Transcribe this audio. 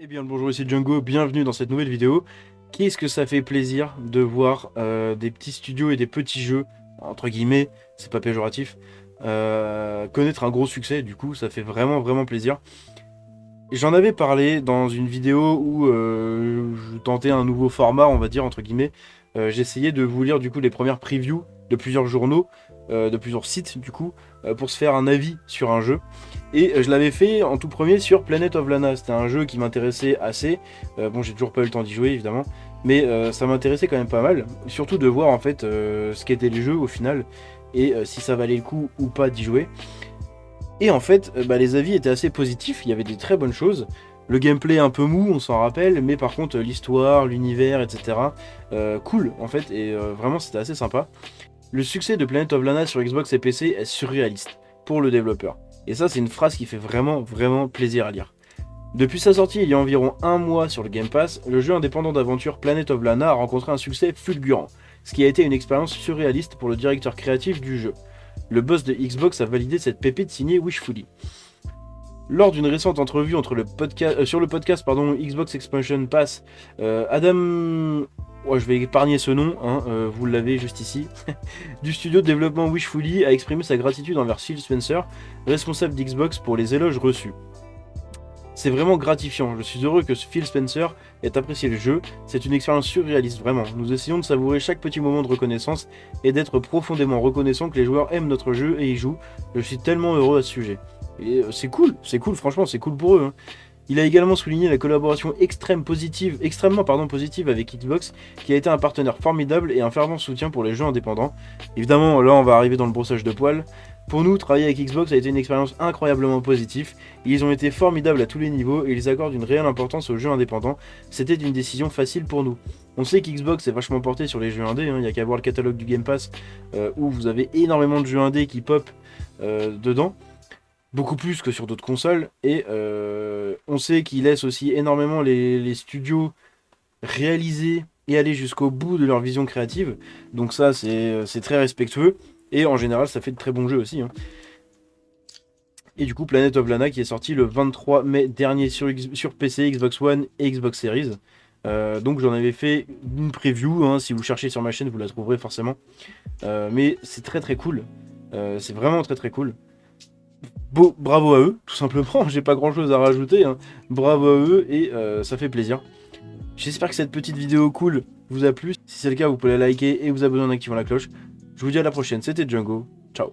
Eh bien le bonjour, ici Django, bienvenue dans cette nouvelle vidéo. Qu'est-ce que ça fait plaisir de voir des petits studios et des petits jeux, entre guillemets, c'est pas péjoratif, connaître un gros succès, du coup ça fait vraiment plaisir. J'en avais parlé dans une vidéo où je tentais un nouveau format, on va dire, entre guillemets. J'essayais de vous lire du coup les premières previews de plusieurs journaux, de plusieurs sites du coup, pour se faire un avis sur un jeu. Et je l'avais fait en tout premier sur Planet of Lana. C'était un jeu qui m'intéressait assez. Bon, j'ai toujours pas eu le temps d'y jouer évidemment, mais ça m'intéressait quand même pas mal. Surtout de voir en fait ce qu'étaient les jeux au final et si ça valait le coup ou pas d'y jouer. Et en fait, les avis étaient assez positifs, il y avait des très bonnes choses. Le gameplay un peu mou, on s'en rappelle, mais par contre l'histoire, l'univers, etc. Cool en fait, et vraiment c'était assez sympa. Le succès de Planet of Lana sur Xbox et PC est surréaliste pour le développeur. Et ça c'est une phrase qui fait vraiment plaisir à lire. Depuis sa sortie il y a environ un mois sur le Game Pass, le jeu indépendant d'aventure Planet of Lana a rencontré un succès fulgurant, ce qui a été une expérience surréaliste pour le directeur créatif du jeu. Le boss de Xbox a validé cette pépite signée Wishfully. Lors d'une récente entrevue sur le podcast Xbox Expansion Pass, Adam... Ouais, je vais épargner ce nom, hein, vous l'avez juste ici. Du studio de développement Wishfully a exprimé sa gratitude envers Phil Spencer, responsable d'Xbox, pour les éloges reçus. C'est vraiment gratifiant, je suis heureux que Phil Spencer ait apprécié le jeu, c'est une expérience surréaliste, vraiment. Nous essayons de savourer chaque petit moment de reconnaissance et d'être profondément reconnaissant que les joueurs aiment notre jeu et y jouent. Je suis tellement heureux à ce sujet. Et c'est cool, franchement, c'est cool pour eux. Hein. Il a également souligné la collaboration extrêmement positive avec Xbox, qui a été un partenaire formidable et un fervent soutien pour les jeux indépendants. Évidemment, là on va arriver dans le brossage de poils. Pour nous, travailler avec Xbox a été une expérience incroyablement positive. Ils ont été formidables à tous les niveaux et ils accordent une réelle importance aux jeux indépendants. C'était une décision facile pour nous. On sait qu'Xbox est vachement porté sur les jeux indés, hein. Il n'y a qu'à voir le catalogue du Game Pass où vous avez énormément de jeux indés qui pop dedans. Beaucoup plus que sur d'autres consoles. Et on sait qu'ils laissent aussi énormément les studios réaliser et aller jusqu'au bout de leur vision créative. Donc ça, c'est très respectueux. Et en général, ça fait de très bons jeux aussi. Hein. Et du coup, Planet of Lana qui est sorti le 23 mai dernier sur PC, Xbox One et Xbox Series. Donc j'en avais fait une preview. Hein. Si vous cherchez sur ma chaîne, vous la trouverez forcément. Mais c'est très cool. C'est vraiment très cool. Bravo à eux, tout simplement, j'ai pas grand chose à rajouter, hein. Bravo à eux et ça fait plaisir. J'espère que cette petite vidéo cool vous a plu, si c'est le cas vous pouvez la liker et vous abonner en activant la cloche. Je vous dis à la prochaine, c'était Django, ciao.